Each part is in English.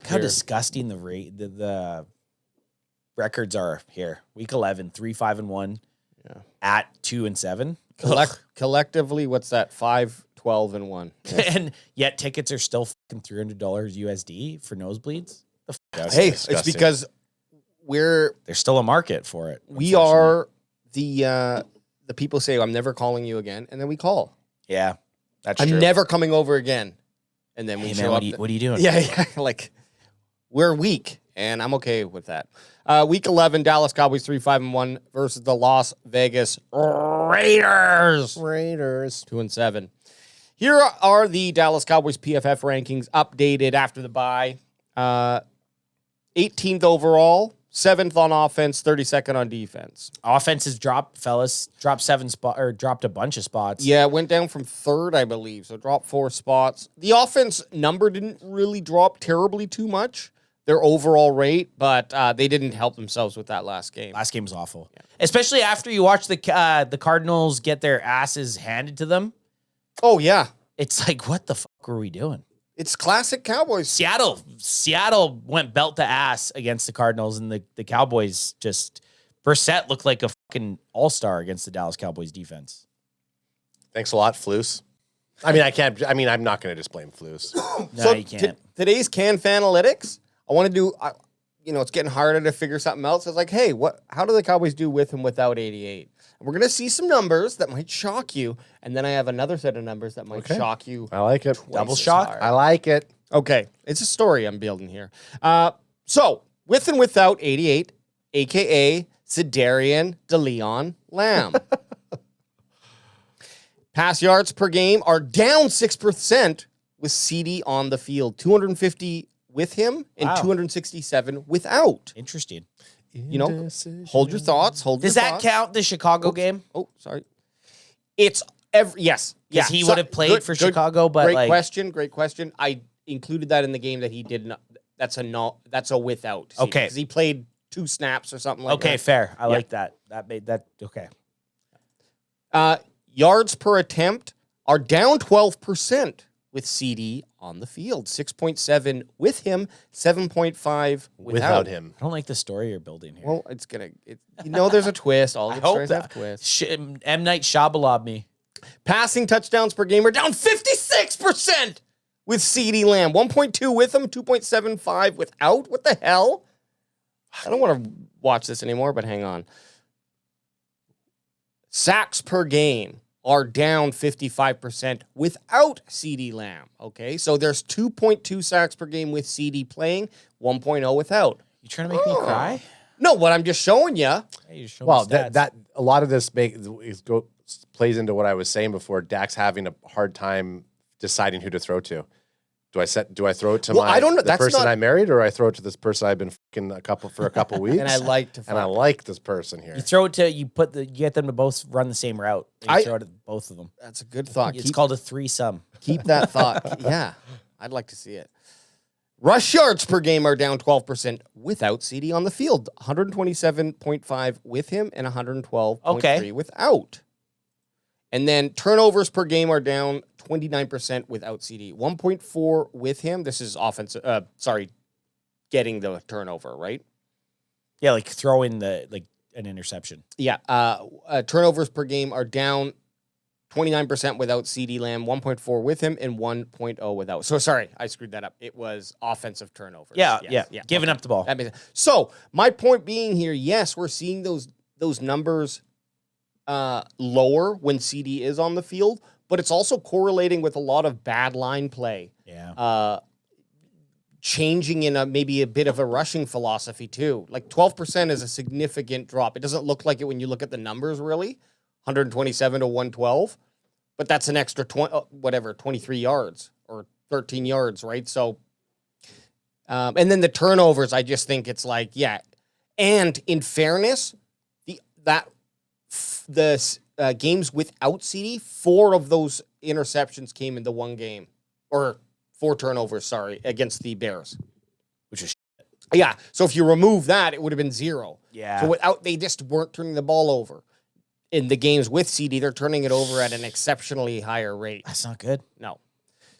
how disgusting the records are here. Week 11, 3-5-1. Yeah. At 2-7. Collectively, what's that? 5-12-1. And yet tickets are still fucking $300 USD for nosebleeds. Hey, disgusting. It's because there's still a market for it. We are the people say, I'm never calling you again, and then we call. Yeah, that's I'm true. never coming over again. And then we show up. What are you doing? Yeah. Like, we're weak, and I'm okay with that. Week 11, Dallas Cowboys 3-5-1 versus the Las Vegas Raiders. 2-7. Here are the Dallas Cowboys PFF rankings updated after the bye. 18th overall, 7th on offense, 32nd on defense. Offense has dropped, fellas. Dropped dropped a bunch of spots. Yeah, it went down from 3rd, I believe. So dropped 4 spots. The offense number didn't really drop terribly too much, their overall rate, but they didn't help themselves with that last game. Last game was awful. Yeah. Especially after you watch the Cardinals get their asses handed to them. Oh, yeah. It's like, what the fuck were we doing? It's classic Cowboys. Seattle went belt to ass against the Cardinals, and the Cowboys just... Brissett looked like a fucking all-star against the Dallas Cowboys defense. Thanks a lot, Flus. I'm not going to just blame Flus. No, you can't. Today's CanFanalytics, I want to do... it's getting harder to figure something else. I was like, hey, how do the Cowboys do with and without 88? And we're going to see some numbers that might shock you, and then I have another set of numbers that might shock you. I like it. Double shock? Hard. I like it. Okay, it's a story I'm building here. So, with and without 88, a.k.a. Cedarian DeLeon Lamb. Pass yards per game are down 6% with CeeDee on the field. 250 with him and 267 without. Interesting. Hold your thoughts. Does that count the Chicago game? Oh, sorry. It's yes. Because he would have played for Chicago, but great question. I included that in the game that he did not. That's a without. Okay. Because he played 2 snaps or something like that. Okay, fair. I like that. That made that okay. Yards per attempt are down 12% with CeeDee on the field. 6.7 with him, 7.5 without him. I don't like the story you're building here. Well, there's a twist. All the stories have twists. M. Night Shyamalan me. Passing touchdowns per game are down 56% with CeeDee Lamb. 1.2 with him, 2.75 without. What the hell? I don't want to watch this anymore, but hang on. Sacks per game are down 55% without CeeDee Lamb. Okay, so there's 2.2 sacks per game with CeeDee playing, 1.0 without. You trying to make me cry? No, what I'm just showing you. Hey, that a lot of this plays into what I was saying before. Dak's having a hard time deciding who to throw to. Do I throw it to the person I married, or I throw it to this person I've been fucking for a couple weeks? And I like this person here. You throw it to you get them to both run the same route. You throw it at both of them. That's a good thought. It's called a threesome. Keep that thought. Yeah, I'd like to see it. Rush yards per game are down 12% without CeeDee on the field. 127.5 with him and 112.3 without. And then turnovers per game are down 29% without CeeDee. 1.4 with him. This is offensive. Getting the turnover, right? Yeah, like throwing an interception. Yeah. Turnovers per game are down 29% without CeeDee Lamb. 1.4 with him and 1.0 without. So sorry, I screwed that up. It was offensive turnovers. Yeah. Giving up the ball. That makes sense. So my point being here, yes, we're seeing those numbers lower when CeeDee is on the field, but it's also correlating with a lot of bad line play. Yeah. Changing in maybe a bit of a rushing philosophy too. Like 12% is a significant drop. It doesn't look like it when you look at the numbers really. 127 to 112, but that's an extra 23 yards or 13 yards, right? So, and then the turnovers, I just think it's like, yeah. And in fairness, the games without CeeDee, 4 of those interceptions came in the one game, or 4 turnovers, sorry, against the Bears. Which is yeah. So if you remove that, it would have been 0. Yeah. So they just weren't turning the ball over. In the games with CeeDee, they're turning it over at an exceptionally higher rate. That's not good. No.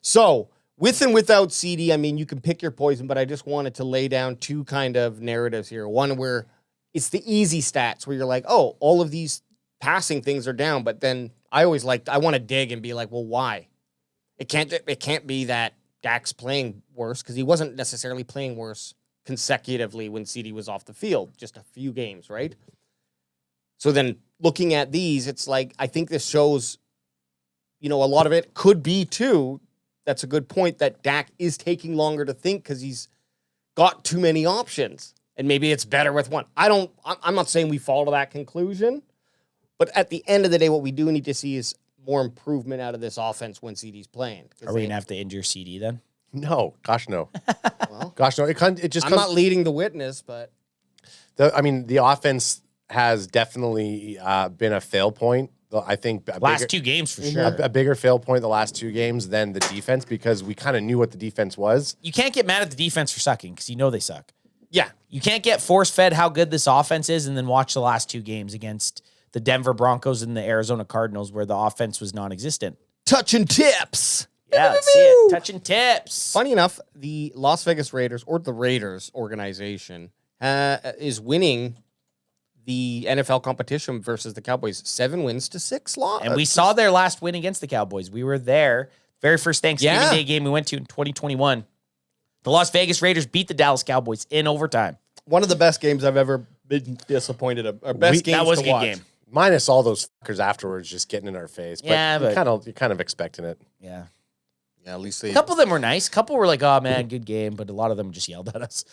So with and without CeeDee, I mean, you can pick your poison, but I just wanted to lay down two kind of narratives here. One where it's the easy stats where you're like, oh, all of these passing things are down, but then I want to dig and be like, well, why? It can't be that Dak's playing worse, because he wasn't necessarily playing worse consecutively when CeeDee was off the field, just a few games, right? So then looking at these, it's like, I think this shows, a lot of it could be too. That's a good point, that Dak is taking longer to think because he's got too many options, and maybe it's better with one. I'm not saying we fall to that conclusion, but at the end of the day, what we do need to see is more improvement out of this offense when CeeDee's playing. Are we going to have to injure CeeDee then? No. Gosh, no. Well, gosh, no. It just I'm not leading the witness, but... the offense has definitely been a fail point. I think last 2 games for sure. A bigger fail point the last 2 games than the defense, because we kind of knew what the defense was. You can't get mad at the defense for sucking because they suck. Yeah. You can't get force-fed how good this offense is and then watch the last 2 games against the Denver Broncos and the Arizona Cardinals where the offense was non-existent. Touching tips. Yeah, let's see it. Touching tips. Funny enough, the Las Vegas Raiders, or the Raiders organization, is winning the NFL competition versus the Cowboys. 7 wins to 6 losses. And we saw their last win against the Cowboys. We were there. Very first Thanksgiving Day game we went to in 2021. The Las Vegas Raiders beat the Dallas Cowboys in overtime. One of the best games I've ever been disappointed of. Our best games that was to a good watch. game. Minus all those fuckers afterwards just getting in our face. But you're kind of expecting it. Yeah. Yeah, at least a couple of them were nice. A couple were like, oh, man, good game. But a lot of them just yelled at us.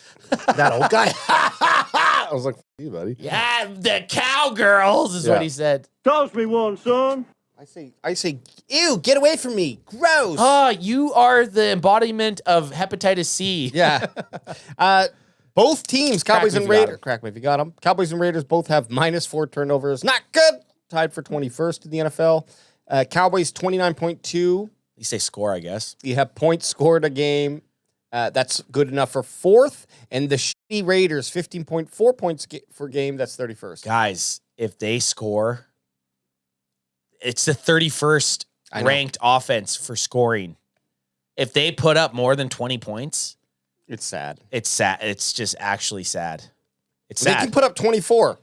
That old guy. I was like, you, buddy. Yeah, the cowgirls is what he said. Toss me one, son. I say, ew, get away from me. Gross. Oh, you are the embodiment of hepatitis C. Yeah. Both teams, Cowboys and Raiders. Crack me if you got them. Cowboys and Raiders both have -4 turnovers. Not good. Tied for 21st in the NFL. Cowboys 29.2. At least they score, I guess. You have points scored a game. That's good enough for 4th. And the shitty Raiders, 15.4 points per game. That's 31st. Guys, if they score, it's the 31st ranked offense for scoring. If they put up more than 20 points, it's sad. It's sad. It's just actually sad. It's sad. They can put up 24.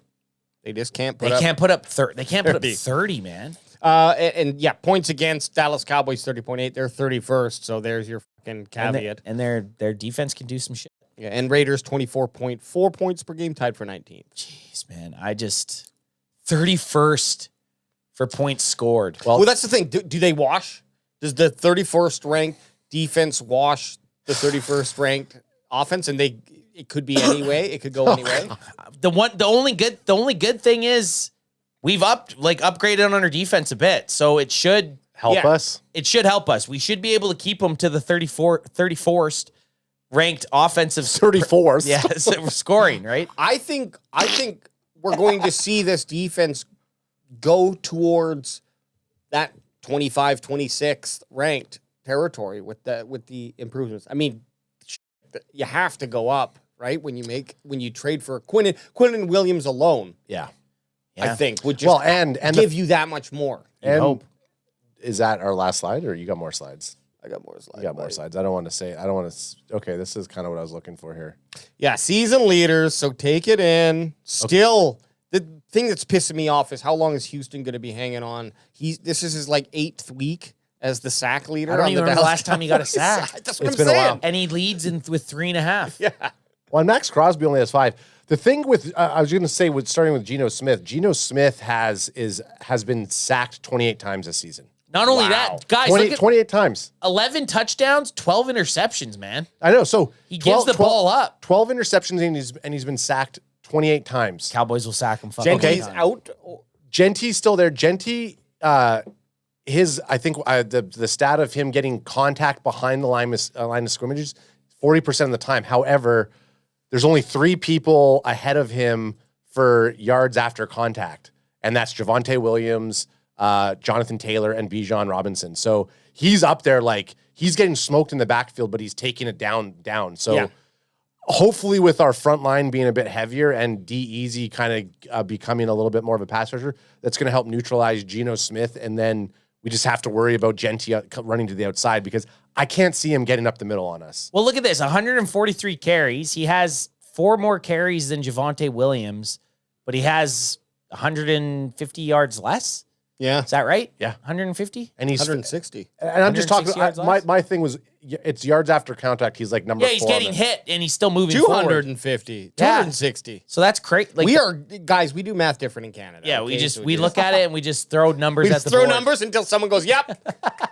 They just can't put up. They can't put up 30, man. And points against Dallas Cowboys 30.8. They're 31st. So there's your fucking caveat. And their defense can do some shit. Yeah, and Raiders 24.4 points per game, tied for 19th. Jeez, man, 31st for points scored. Well, that's the thing. Do they wash? Does the 31st ranked defense wash the 31st ranked offense? And it could be any way. It could go any way. The only good thing is we've upgraded on our defense a bit, so it should help us. It should help us. We should be able to keep them to the 34th ranked offensive 34th. Yeah, so we're scoring, right? I think we're going to see this defense go towards that 25, 26th ranked territory with the improvements. I mean, you have to go up, right? When you trade for Quinnen Williams alone. Yeah. I think would just and give you that much more. And hope. Is that our last slide, or you got more slides? I got more slides. You got more slides. I don't want to. Okay, this is kind of what I was looking for here. Yeah, season leaders. So take it in. Still, the thing that's pissing me off is how long is Houston going to be hanging on? This is his 8th week as the sack leader. I don't even remember the last time he got a sack. That's what I'm saying. A while. And he leads with 3.5. Yeah. Well, and Max Crosby only has 5. The thing with I was going to say starting with Geno Smith. Geno Smith has been sacked 28 times this season. Not only that, guys, 28 times. 11 touchdowns, 12 interceptions, man. I know. So he gives the ball up. 12 interceptions and he's been sacked 28 times. Cowboys will sack him. Genty's out. Genty's still there. Genty, I think the stat of him getting contact behind the line of scrimmages, 40% of the time. However, there's only 3 people ahead of him for yards after contact, and that's Javonte Williams, Jonathan Taylor, and Bijan Robinson. So he's up there, he's getting smoked in the backfield, but he's taking it down. So hopefully with our front line being a bit heavier and D-Easy kind of becoming a little bit more of a pass rusher, that's going to help neutralize Geno Smith. And then we just have to worry about Genty running to the outside, because I can't see him getting up the middle on us. Well, look at this. 143 carries. He has 4 more carries than Javonte Williams, but he has 150 yards less. Yeah. Is that right? Yeah. 150? And he's 160. And I'm just talking, my thing was, it's yards after contact. He's like number 4. Yeah, he's getting hit, and he's still moving 250. 260. Yeah. So that's great. Like, guys, we do math different in Canada. Yeah, okay? we look at it, and we just throw numbers at the board. We throw numbers until someone goes, yep.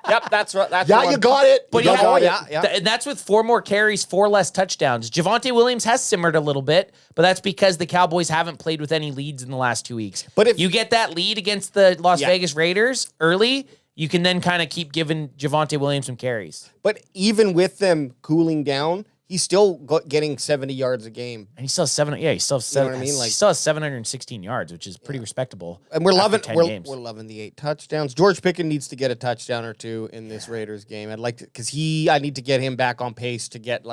Yep, that's right. That's you got it. But yeah. And that's with 4 more carries, 4 less touchdowns. Javonte Williams has simmered a little bit, but that's because the Cowboys haven't played with any leads in the last 2 weeks. But if you get that lead against the Las Vegas Raiders early, you can then kind of keep giving Javonte Williams some carries. But even with them cooling down, he's still getting 70 yards a game. And he still has 7. Yeah, he still has 7. You know what I mean? He still has 716 yards, which is pretty respectable. And we're loving the 8 touchdowns. George Pickens needs to get a touchdown or 2 in this Raiders game. I'd like to, because I need to get him back on pace to get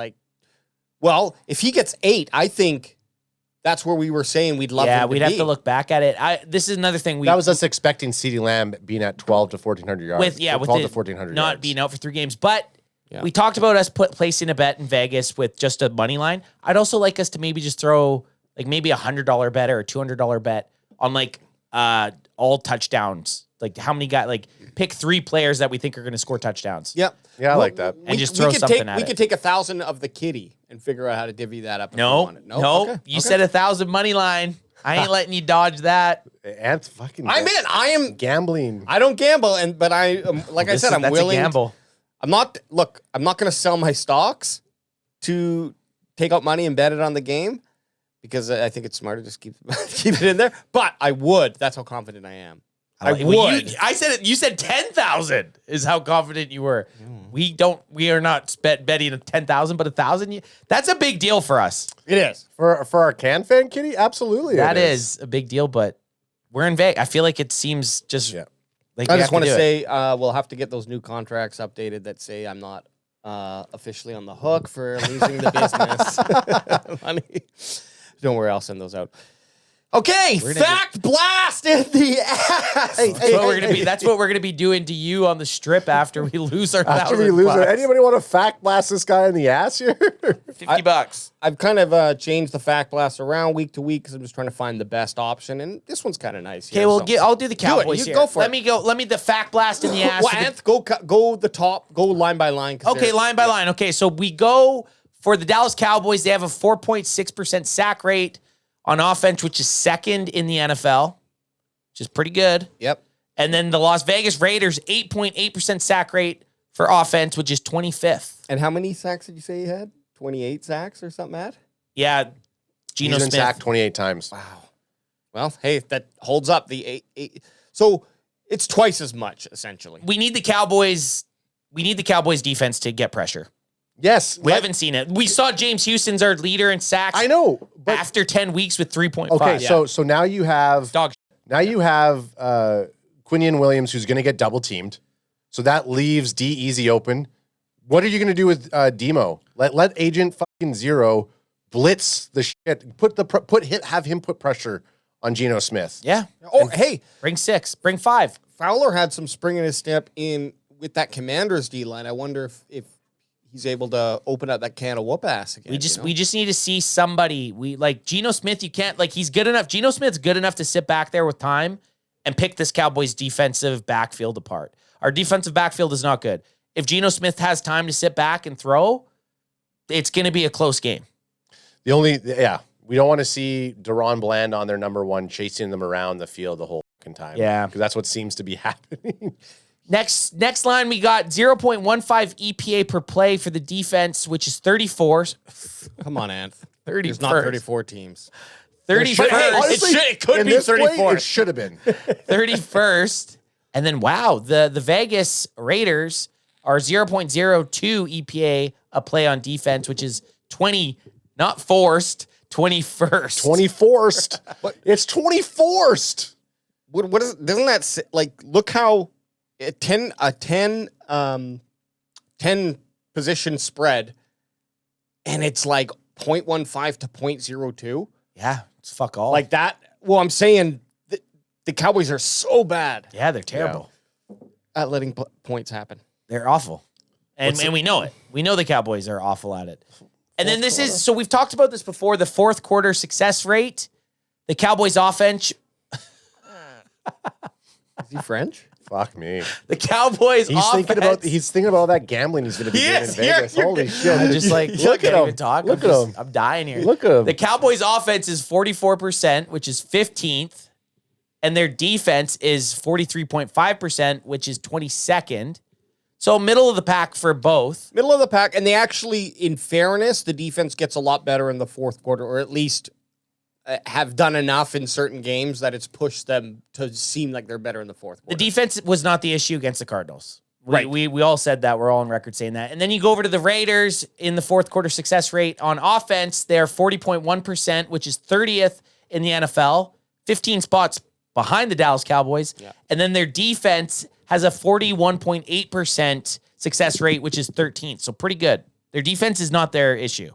if he gets 8, I think that's where we were saying we'd love him to be. Yeah, we'd have to look back at it. This is another thing. That was us expecting CeeDee Lamb being at 12 to 1,400 yards. With 12 to 1,400 not yards. being out for 3 games. But we talked about us placing a bet in Vegas with just a money line. I'd also like us to maybe just throw maybe $100 bet or a $200 bet on all touchdowns. How many guys? Pick 3 players that we think are going to score touchdowns. Yep. Yeah, I like that. And just throw something at it. We could take 1,000 of the kitty and figure out how to divvy that up. No. Okay. You said 1,000 money line. I ain't letting you dodge that. And fucking. I'm in. I am gambling. I don't gamble, but I like I said, I'm willing. That's a gamble. I'm not going to sell my stocks to take out money and bet it on the game because I think it's smarter just keep it in there. But I would. That's how confident I am. I would. I said it. You said 10,000 is how confident you were. We are not betting 10,000, but 1,000. That's a big deal for us. It is for our Can fan, Kitty. Absolutely, that is a big deal. But we're in Vegas. I feel like it seems just. Yeah. I just want to say we'll have to get those new contracts updated that say I'm not officially on the hook for losing the business money. Don't worry, I'll send those out. Okay, fact blast in the ass. That's what we're gonna be doing to you on the strip after we lose our. After we lose it, anybody want to fact blast this guy in the ass here? $50. I've kind of changed the fact blast around week to week because I'm just trying to find the best option, and this one's kind of nice. Okay, I'll do the Cowboys here. Go for it. Let me the fact blast in the ass. Go the top. Go line by line. Okay, line by line. Okay, so we go for the Dallas Cowboys. They have a 4.6% sack rate on offense, which is 2nd in the NFL, which is pretty good. Yep. And then the Las Vegas Raiders, 8.8% sack rate for offense, which is 25th. And how many sacks did you say you had? 28 sacks or something, Matt? Yeah. Geno Smith. Sacked 28 times. Wow. Well, hey, that holds up. The 8. So it's twice as much, essentially. We need the Cowboys defense to get pressure. Yes. We haven't seen it. We saw James Houston's our leader in sacks. I know. But after 10 weeks with 3.5. Okay, so now you have Quinion Williams, who's going to get double teamed. So that leaves D easy open. What are you going to do with Demo? Let Agent fucking Zero blitz the shit. Have him put pressure on Geno Smith. Yeah. Oh, hey, bring 6, bring 5. Fowler had some spring in his step with that Commanders D line. I wonder if he's able to open up that can of whoop ass again. We just need to see somebody. Geno Smith, you can't he's good enough. Geno Smith's good enough to sit back there with time and pick this Cowboys defensive backfield apart. Our defensive backfield is not good. If Geno Smith has time to sit back and throw, it's going to be a close game. We don't want to see Deron Bland on their number 1 chasing them around the field the whole fucking time. Yeah. Because that's what seems to be happening. Next line, we got 0.15 EPA per play for the defense, which is 34. Come on, Anth. 30. There's not 34 teams. 31st. Hey, honestly, it could be 34. It should have been. 31st. And then, the Vegas Raiders are 0.02 EPA a play on defense, which is 20, not forced, 21st. 21st. It's 21st. What is? Doesn't that look how a 10 position spread, and it's 0.15 to 0.02. Yeah, it's fuck all. Like that. Well, I'm saying the Cowboys are so bad. Yeah, they're terrible at letting points happen. They're awful. And we know it. We know the Cowboys are awful at it. And then so we've talked about this before, the fourth quarter success rate. The Cowboys offense. Is he French? Fuck me. The Cowboys offense. He's thinking about all that gambling he's going to be doing in Vegas. Holy shit. I'm just like, look at him. Even talk. Look at him. I'm dying here. Look at him. The Cowboys offense is 44%, which is 15th. And their defense is 43.5%, which is 22nd. So middle of the pack for both. Middle of the pack. And they actually, in fairness, the defense gets a lot better in the fourth quarter, or at least have done enough in certain games that it's pushed them to seem like they're better in the fourth quarter. The defense was not the issue against the Cardinals. Right. We all said that. We're all on record saying that. And then you go over to the Raiders in the fourth quarter success rate on offense. They're 40.1%, which is 30th in the NFL, 15 spots behind the Dallas Cowboys. Yeah. And then their defense has a 41.8% success rate, which is 13th. So pretty good. Their defense is not their issue.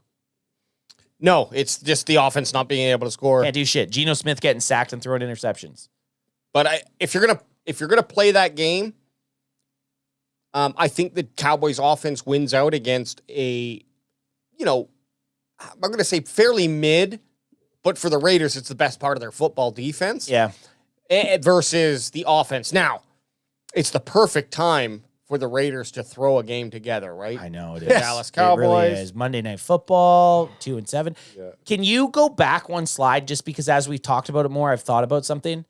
No, it's just the offense not being able to score. Can't do shit. Geno Smith getting sacked and throwing interceptions. But if you're gonna play that game, I think the Cowboys offense wins out against I'm gonna say fairly mid, but for the Raiders, it's the best part of their football defense. Yeah. Versus the offense. Now, it's the perfect time for the Raiders to throw a game together, right? I know it is. Dallas Cowboys. It really is. Monday Night Football, 2-7. Yeah. Can you go back one slide just because as we've talked about it more, I've thought about something?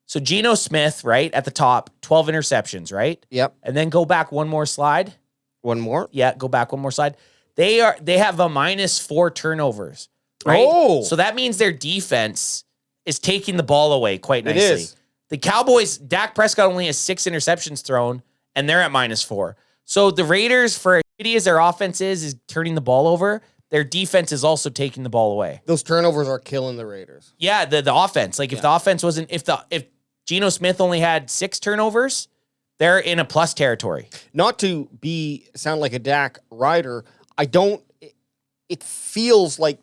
So Geno Smith, right, at the top, 12 interceptions, right? Yep. And then go back one more slide. One more? Yeah, go back one more slide. They have a -4 turnovers, right? Oh. So that means their defense is taking the ball away quite nicely. It is. The Cowboys, Dak Prescott only has 6 interceptions thrown, and they're at -4. So the Raiders, for as shitty as their offense is turning the ball over, their defense is also taking the ball away. Those turnovers are killing the Raiders. Yeah, the offense. Like if the offense wasn't, if Geno Smith only had 6 turnovers, they're in a plus territory. Not to sound like a Dak rider, it feels like,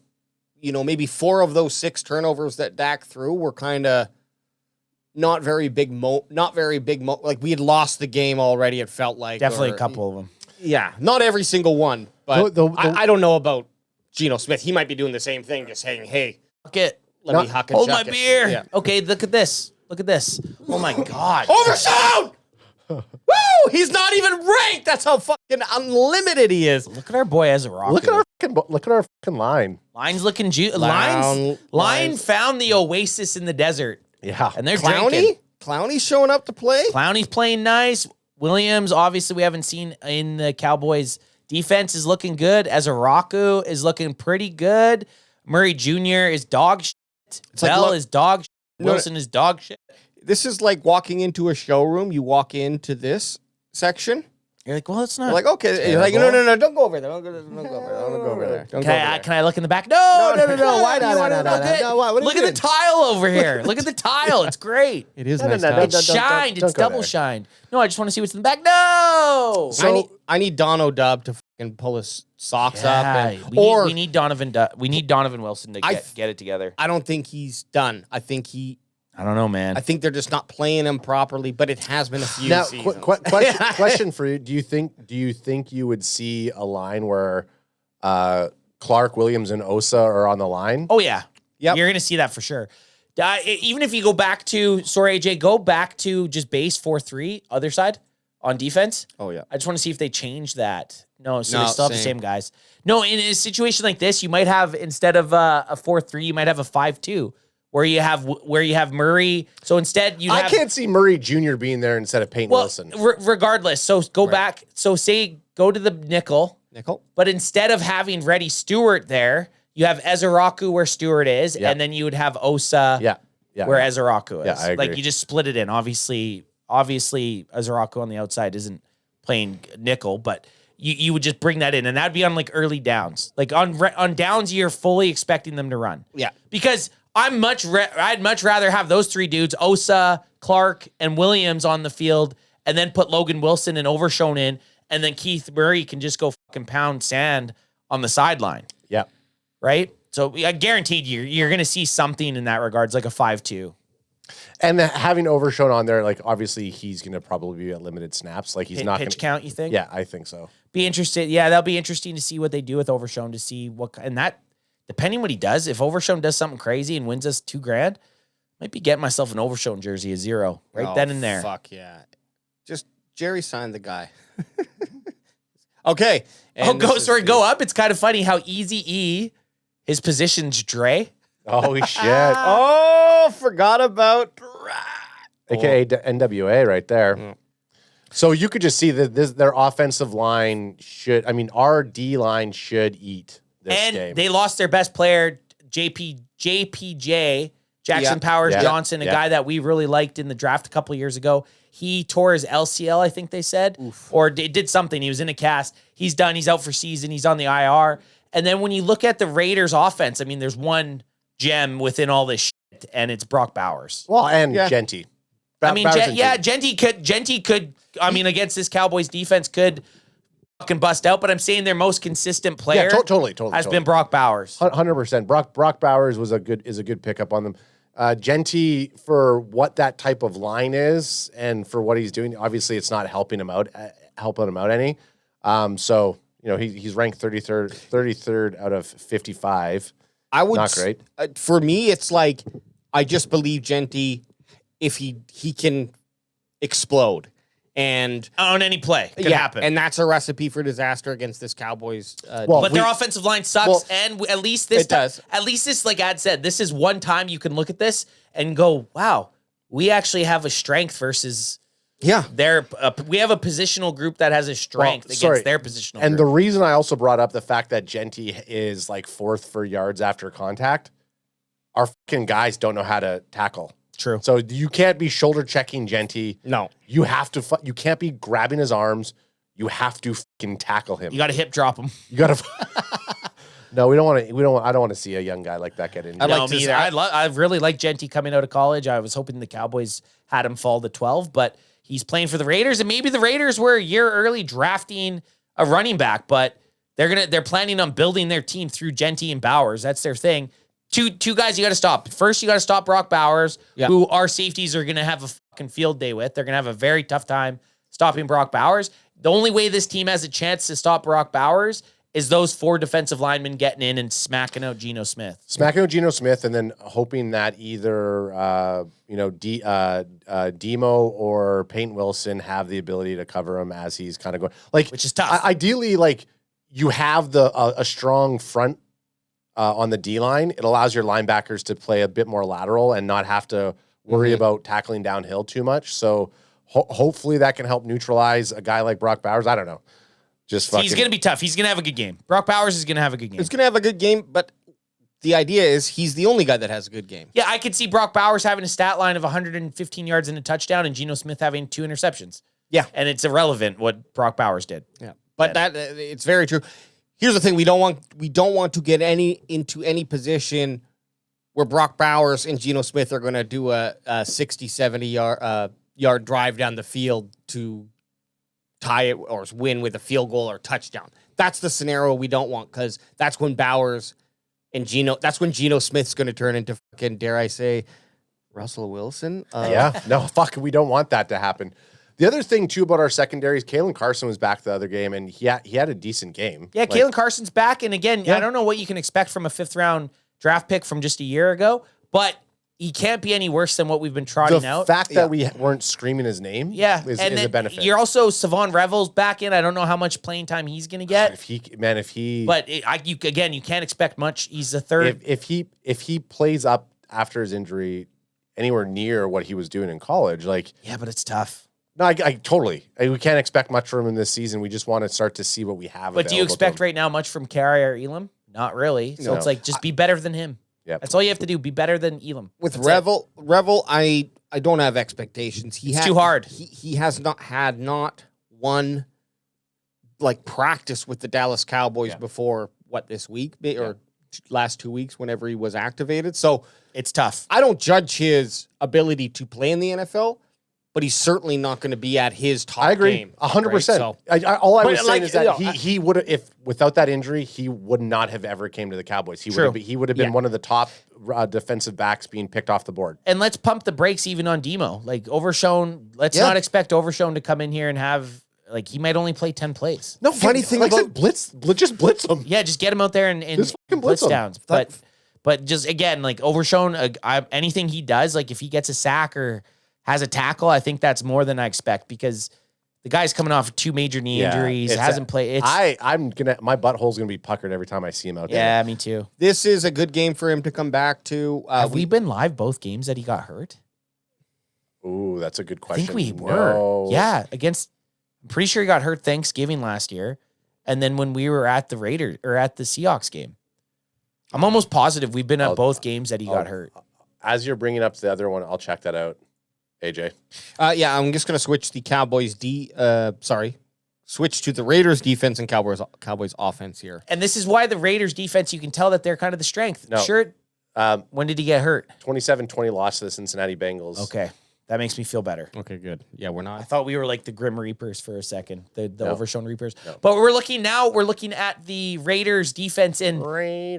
maybe 4 of those 6 turnovers that Dak threw were kind of not very big, like we had lost the game already, it felt like. Definitely a couple of them. Yeah, not every single one, but I don't know about Geno Smith. He might be doing the same thing, just saying, hey, let me huck and hold chuck my it. beer. Yeah. Okay, look at this. Look at this. Oh my God. Overshown! Woo! He's not even ranked. That's how fucking unlimited he is. Look at our boy as a rock. Look at our fucking line. Line's looking Line found the oasis in the desert. Yeah. And they're drinking. Clowney's showing up to play. Clowney's playing nice. Williams, obviously, we haven't seen in the Cowboys. Defense is looking good. Azaraku is looking pretty good. Murray Jr. is dog shit. Bell is dog shit. Wilson is dog shit. This is like walking into a showroom. You walk into this section. You're like, well, it's not. You're like, okay. You're like, no, don't go over there. Don't go over there. Can I look in the back? No. Why not? No. Look at the tile over here. Look at the tile. It's great. It is nice. It's shined. It's double shined. No, I just want to see what's in the back. No. So I need Dono Dub to fucking pull his socks up. We need Donovan Wilson to get it together. I don't think he's done. I don't know, man. I think they're just not playing him properly, but it has been a few seasons. Question for you. Do you think you would see a line where Clark, Williams, and Osa are on the line? Oh, yeah. Yep. You're going to see that for sure. Even if you go back to, AJ, go back to just base 4-3, other side on defense. Oh, yeah. I just want to see if they change that. No, so they still have the same guys. No, in a situation like this, you might have, instead of a 4-3, you might have a 5-2. Where you have Murray. So instead, I can't see Murray Jr. being there instead of Peyton Wilson. Regardless, so go back. So go to the nickel. But instead of having Reddy Stewart there, you have Ezeraku where Stewart is, and then you would have Osa where Ezeraku is. Yeah, I agree. Like you just split it in. Obviously, Ezeraku on the outside isn't playing nickel, but you would just bring that in, and that'd be on like early downs. Like on downs, you're fully expecting them to run. Yeah, because I'd much rather have those 3 dudes, Osa, Clark, and Williams on the field, and then put Logan Wilson and Overshown in, and then Keith Murray can just go fucking pound sand on the sideline. Yeah. Right? So I guaranteed you're going to see something in that regards, like a 5-2. And having Overshown on there, like obviously he's going to probably be at limited snaps. Like he's not pitch count, you think? Yeah, I think so. Be interested. Yeah, that'll be interesting to see what they do with Overshown to see what, and that, depending what he does, if Overshown does something crazy and wins us $2,000, might be getting myself an Overshown jersey at $0 right then and there. Fuck yeah. Just Jerry signed the guy. Okay. Go up. It's kind of funny how Easy E, his position's Dre. Oh, shit. Oh, forgot about AKA NWA right there. Mm. So you could just see that their offensive line our D line should eat this game. And they lost their best player, JPJ, Jackson Powers Johnson, a guy that we really liked in the draft a couple of years ago. He tore his LCL, I think they said, or did something. He was in a cast. He's done. He's out for season. He's on the IR. And then when you look at the Raiders offense, I mean, there's one gem within all this shit, and it's Brock Bowers. Well, and Genty. Genty could, against this Cowboys defense could fucking bust out, but I'm saying their most consistent player has been Brock Bowers. 100%. Brock Bowers is a good pickup on them. Genty, for what that type of line is and for what he's doing, obviously it's not helping him out any. So, he's ranked 33rd out of 55. Not great. For me, it's like, I just believe Genty, if he can explode. And on any play could happen. And that's a recipe for disaster against this Cowboys. But their offensive line sucks, and at least this does. At least this, like Ad said, this is one time you can look at this and go, "Wow, we actually have a strength versus." Yeah, we have a positional group that has a strength against their positional. And group. The reason I also brought up the fact that Genty is like 4th for yards after contact, our fucking guys don't know how to tackle. True. So you can't be shoulder checking Genty. No. You have to. You can't be grabbing his arms. You have to fucking tackle him. You got to hip drop him. You got to. No, we don't want to. I don't want to see a young guy like that get in. I really like Genty coming out of college. I was hoping the Cowboys had him fall to 12, but he's playing for the Raiders, and maybe the Raiders were a year early drafting a running back, but they're planning on building their team through Genty and Bowers. That's their thing. Two guys you got to stop. First, you got to stop Brock Bowers, who our safeties are going to have a fucking field day with. They're going to have a very tough time stopping Brock Bowers. The only way this team has a chance to stop Brock Bowers is those 4 defensive linemen getting in and smacking out Geno Smith. And then hoping that either Demo or Peyton Wilson have the ability to cover him as he's kind of going. Which is tough. Ideally, you have a strong front on the D line. It allows your linebackers to play a bit more lateral and not have to worry about tackling downhill too much. So hopefully that can help neutralize a guy like Brock Bowers. I don't know. He's going to be tough. He's going to have a good game. Brock Bowers is going to have a good game. He's going to have a good game, but the idea is he's the only guy that has a good game. Yeah, I could see Brock Bowers having a stat line of 115 yards and a touchdown and Geno Smith having 2 interceptions. Yeah. And it's irrelevant what Brock Bowers did. Yeah. But it's very true. Here's the thing: we don't want to get into any position where Brock Bowers and Geno Smith are going to do a 60, 70 yard drive down the field to tie it or win with a field goal or touchdown. That's the scenario we don't want, because that's when Bowers and Geno Smith's going to turn into fucking, dare I say, Russell Wilson. We don't want that to happen. The other thing, too, about our secondaries, Kalen Carson was back the other game, and he had a decent game. Yeah, Kalen Carson's back, and again, I don't know what you can expect from a 5th-round draft pick from just a year ago, but he can't be any worse than what we've been trotting out. The fact that we weren't screaming his name is a benefit. You're also, Savon Revel's back in. I don't know how much playing time he's going to get. You can't expect much. He's the 3rd. If he plays up after his injury anywhere near what he was doing in college, but it's tough. No, I totally. We can't expect much from him this season. We just want to start to see what we have. But do you expect right now much from Carey or Elam? Not really. So it's like, just be better than him. Yeah, that's all you have to do. Be better than Elam. With Revel, I don't have expectations. It's too hard. He has not had one practice with the Dallas Cowboys before this week or last 2 weeks, whenever he was activated. So it's tough. I don't judge his ability to play in the NFL, but he's certainly not going to be at his top game. I agree, 100%. All I was saying is that he would have, if without that injury, he would not have ever came to the Cowboys. He would have been one of the top defensive backs being picked off the board. And let's pump the brakes even on Demo. Overshown, let's not expect Overshown to come in here and have like he might only play 10 plays. No, funny thing about just blitz him. Yeah, just get him out there and blitz downs. But just again, like Overshown, anything he does, like if he gets a sack or has a tackle, I think that's more than I expect because the guy's coming off 2 major knee injuries, hasn't played. My butthole's gonna be puckered every time I see him out there. Yeah, me too. This is a good game for him to come back to. Have we been live both games that he got hurt? Ooh, that's a good question. I think we were. Yeah, I'm pretty sure he got hurt Thanksgiving last year, and then when we were at the Raiders or at the Seahawks game, I'm almost positive we've been at both games that he got hurt. As you're bringing up the other one, I'll check that out. AJ. Yeah, I'm just gonna switch the switch to the Raiders defense and Cowboys offense here. And this is why the Raiders defense, you can tell that they're kind of the strength. No. Sure. When did he get hurt? 27-20 loss to the Cincinnati Bengals. Okay. That makes me feel better. Okay, good. Yeah, we're not. I thought we were like the Grim Reapers for a second, the Overshown Reapers. No. But we're looking at the Raiders defense, and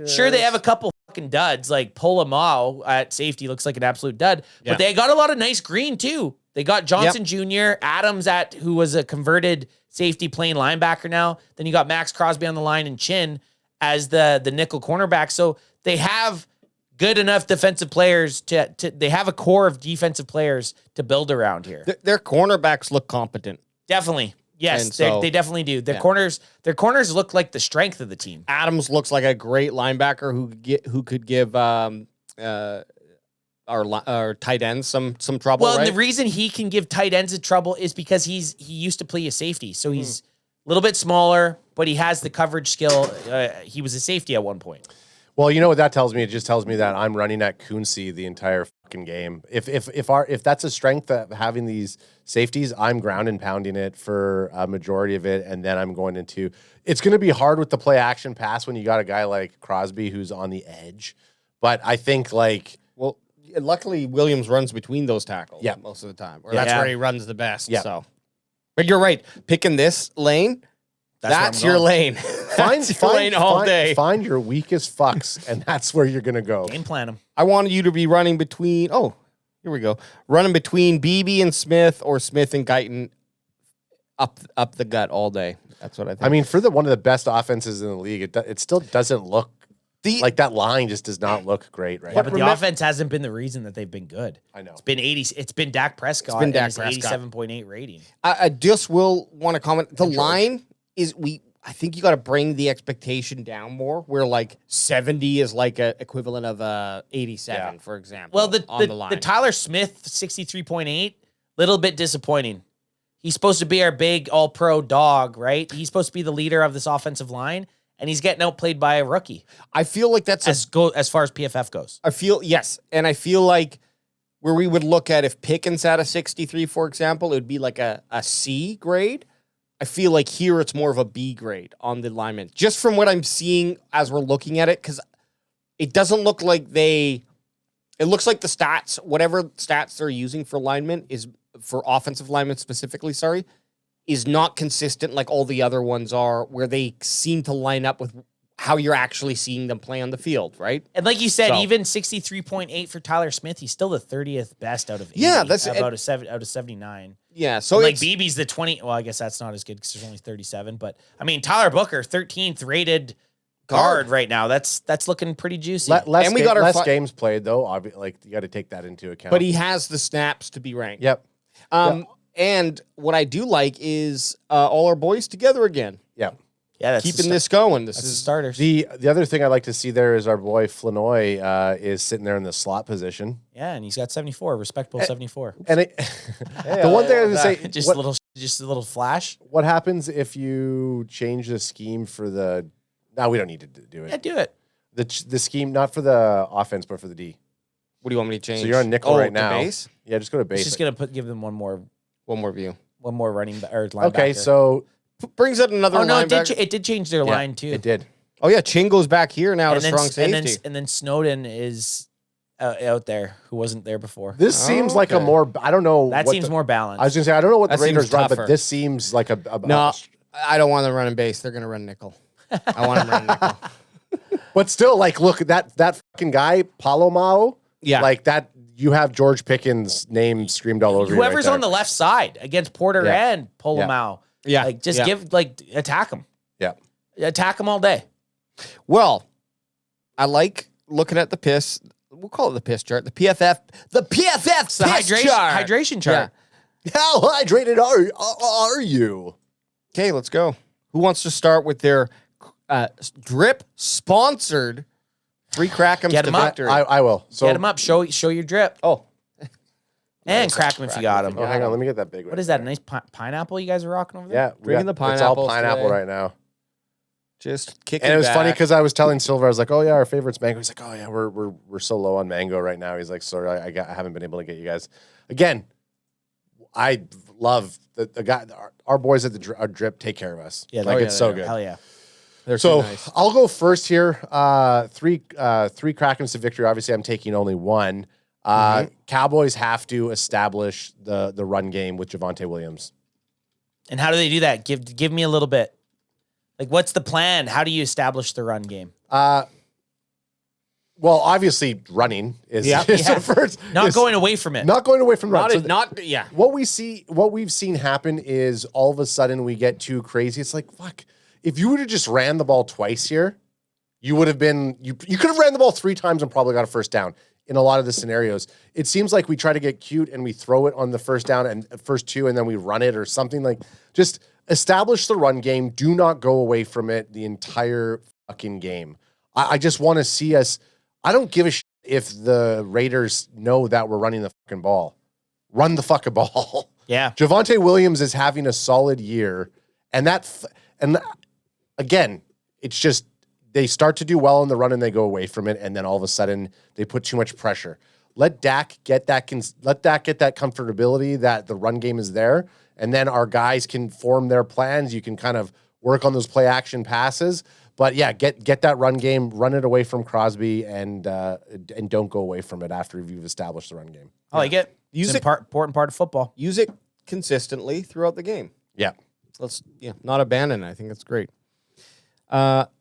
sure, they have a couple fucking duds, like Polamalu at safety looks like an absolute dud, but they got a lot of nice green too. They got Johnson Jr., Adams who was a converted safety playing linebacker now. Then you got Max Crosby on the line and Chin as the nickel cornerback. So they have good enough defensive players they have a core of defensive players to build around here. Their cornerbacks look competent. Definitely. Yes, they definitely do. Their corners look like the strength of the team. Adams looks like a great linebacker who could give our tight ends some trouble. Well, right? and the reason he can give tight ends a trouble is because he used to play a safety, so he's a little bit smaller, but he has the coverage skill. He was a safety at one point. Well, you know what that tells me? It just tells me that I'm running at Kunze the entire fucking game. If that's a strength of having these safeties, I'm ground and pounding it for a majority of it, and then I'm going into. It's going to be hard with the play action pass when you got a guy like Crosby who's on the edge, but I think luckily Williams runs between those tackles most of the time, or that's where he runs the best. Yeah. So, but you're right, picking this lane. That's your lane. Find lane all day. Find your weakest fucks, and that's where you're gonna go. Game plan them. I wanted you to be running between. Oh, here we go. Running between Beebe and Smith, or Smith and Guyton, up the gut all day. That's what I think. I mean, for one of the best offenses in the league, it still doesn't look like that line just does not look great, right? Yeah, but the offense hasn't been the reason that they've been good. I know. It's been 80. It's been Dak Prescott. It's been Dak and his 87.8 rating. I just will want to comment. The line is I think you got to bring the expectation down more. Where like 70 is like a equivalent of 87, for example. Well, the Tyler Smith 63.8, little bit disappointing. He's supposed to be our big all-pro dog, right? He's supposed to be the leader of this offensive line, and he's getting outplayed by a rookie. I feel like that's as far as PFF goes. I feel like where we would look at if Pickens had a 63, for example, it would be like a C grade. I feel like here it's more of a B grade on the linemen, just from what I'm seeing as we're looking at it, because it doesn't look like it looks like the stats, whatever stats they're using for linemen is for offensive linemen specifically, is not consistent like all the other ones are, where they seem to line up with how you're actually seeing them play on the field, right? And like you said, even 63.8 for Tyler Smith, he's still the 30th best out of 80. Yeah, that's about a 7 out of 79. Yeah, so like BB's the 20. Well, I guess that's not as good because there's only 37. But I mean, Tyler Booker, 13th rated guard right now. That's looking pretty juicy. Less games played though. Like you got to take that into account. But he has the snaps to be ranked. Yep. And what I do like is all our boys together again. Yeah. Yeah, that's keeping this going. This is starters. The other thing I like to see there is our boy Flanoy is sitting there in the slot position. Yeah, and he's got 74, respectable 74. And the one thing I was going to say, just a little flash. What happens if you change the scheme for the? No, we don't need to do it. Yeah, do it. The scheme not for the offense but for the D. What do you want me to change? So you're on nickel right now. Base? Yeah, just go to base. It's just gonna give them one more view, one more running or linebacker. Okay, so. Brings out another linebacker. It did change their line, too. It did. Oh, yeah, Ching goes back here now to strong safety. And then Snowden is out there, who wasn't there before. This seems like a more, I don't know. That seems more balanced. I was going to say, I don't know what the Raiders run, but this seems like a no, I don't want them running base. They're going to run nickel. I want them running nickel. But still, like, look, that fucking guy, Polamalu, like that, you have George Pickens' name screamed all over you. Whoever's on the left side against Porter and Polamalu. Yeah. Like, just attack them. Yeah. Attack them all day. Well, I like looking at the piss. We'll call it the piss chart. The PFF. The PFF It's the hydration chart. Yeah. How hydrated are you? Okay, let's go. Who wants to start with their drip sponsored free Crack'ems Get 'em to up. victory? I will. So, Get them up. Show your drip. Oh. And crack them if you got them. Oh, hang on. Let me get that big one. What is that? A nice pineapple you guys are rocking over there? Yeah, Drinking the It's all pineapples pineapple today. right now. Just kicking And it was back. funny because I was telling Silver, I was like, "Oh yeah, our favorite's mango." He's like, "Oh yeah, we're so low on mango right now." He's like, "Sorry, I haven't been able to get you guys." Again, I love the guy. Our boys at the drip take care of us. Yeah, like it's so good. Hell yeah. They're So nice. I'll go first here. Three Krakens to victory. Obviously, I'm taking only one. Cowboys have to establish the run game with Javonte Williams. And how do they do that? Give me a little bit. Like, what's the plan? How do you establish the run game? Well, obviously, running is the first. Not going away from it. Not going away from run. What What we've seen happen is all of a sudden we get too crazy. It's like, fuck. If you would have just ran the ball twice here, you would have been. You could have ran the ball 3 times and probably got a first down. In a lot of the scenarios, it seems like we try to get cute and we throw it on the first down and first 2, and then we run it or something. Like, just establish the run game. Do not go away from it the entire fucking game. I just want to see us. I don't give a shit if the Raiders know that we're running the fucking ball. Run the fucking ball. Yeah. Javonte Williams is having a solid year, and again, it's just. They start to do well in the run and they go away from it, and then all of a sudden they put too much pressure. Let Dak get that comfortability that the run game is there, and then our guys can form their plans. You can kind of work on those play action passes, but yeah, get that run game, run it away from Crosby, and don't go away from it after you've established the run game. I like it. It's an important part of football. Use it consistently throughout the game. Yeah, Let's not abandon it. I think that's great. Anth,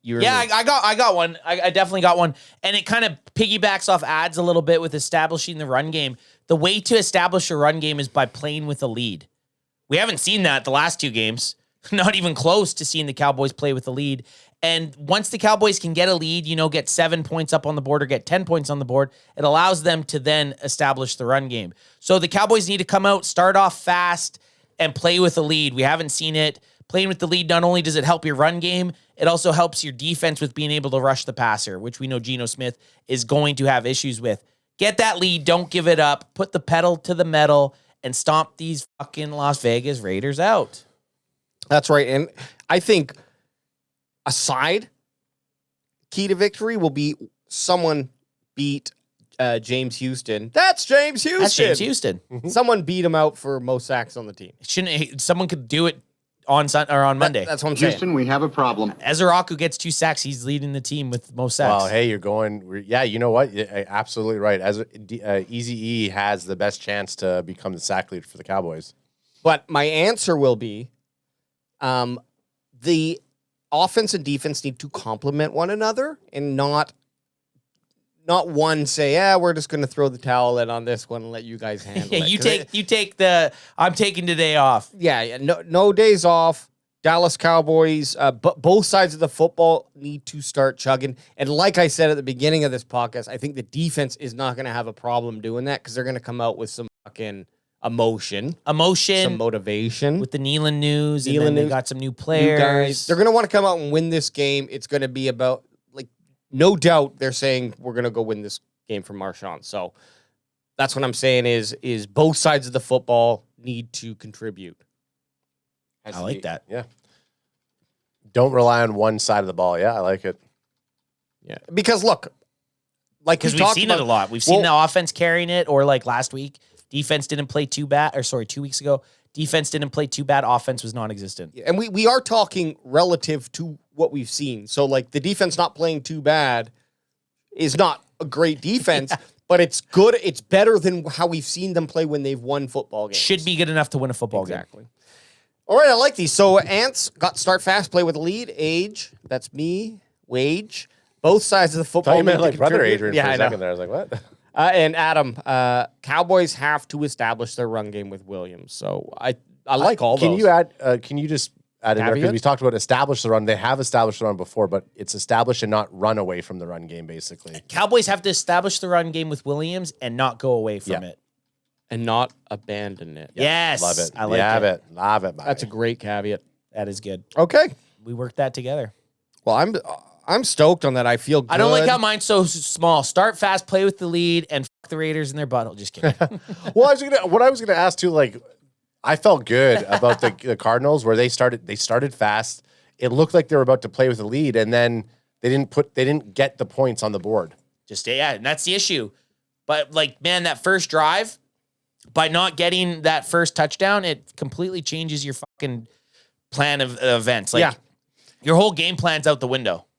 I got one. I definitely got one. And it kind of piggybacks off ads a little bit with establishing the run game. The way to establish a run game is by playing with a lead. We haven't seen that the last 2 games. Not even close to seeing the Cowboys play with a lead. And once the Cowboys can get a lead, get 7 points up on the board or get 10 points on the board, it allows them to then establish the run game. So the Cowboys need to come out, start off fast, and play with a lead. We haven't seen it. Playing with the lead, not only does it help your run game, it also helps your defense with being able to rush the passer, which we know Geno Smith is going to have issues with. Get that lead. Don't give it up. Put the pedal to the metal and stomp these fucking Las Vegas Raiders out. That's right. And I think key to victory will be someone beat James Houston. That's James Houston. That's James Houston. Someone beat him out for most sacks on the team. Someone could do it on Monday. That's what I'm saying. Houston, we have a problem. Ezeraku gets 2 sacks. He's leading the team with most sacks. Well, hey, you're going. Yeah, you know what? You're absolutely right. As Eazy-E has the best chance to become the sack leader for the Cowboys. But my answer will be, the offense and defense need to complement one another and not one say, we're just going to throw the towel in on this one and let you guys handle it. You take the I'm taking today off. Yeah, no days off. Dallas Cowboys, but both sides of the football need to start chugging. And like I said at the beginning of this podcast, I think the defense is not going to have a problem doing that because they're going to come out with some fucking emotion, some motivation with the Nealon news. And then they got some new players. New guys. They're going to want to come out and win this game. It's going to be about, no doubt they're saying we're going to go win this game from Marshawn. So that's what I'm saying is both sides of the football need to contribute. I like that. Yeah. Don't rely on one side of the ball. Yeah, I like it. Yeah. Because look, because we've seen it a lot. We've seen the offense carrying it, or like last week, defense didn't play too bad. 2 weeks ago, defense didn't play too bad. Offense was non-existent. And we are talking relative to what we've seen. So the defense not playing too bad is not a great defense, but it's good. It's better than how we've seen them play when they've won football games. Should be good enough to win a football game. Exactly. All right, I like these. So Ants got start fast, play with the lead. Age, that's me. Wage. Both sides of the football. I thought you meant brother Adrian for a I know. second there. I was like, what? And Adam, Cowboys have to establish their run game with Williams. So I like all can those. you add? Can you just add in there? Because Caveat? we talked about establish the run. They have established the run before, but it's establish and not run away from the run game, basically. Cowboys have to establish the run game with Williams and not go away from it. And not abandon it. Yes. Love it. I like it. Love it. That's a great caveat. That is good. Okay. We worked that together. Well, I'm stoked on that. I feel good. I don't like how mine's so small. Start fast, play with the lead, and fuck the Raiders in their butthole. Just kidding. Well, what I was gonna ask too, like, I felt good about the Cardinals where they started fast. It looked like they were about to play with the lead, and then they didn't get the points on the board. And that's the issue. But like, man, that first drive, by not getting that first touchdown, it completely changes your fucking plan of events. Like, your whole game plan's out the window.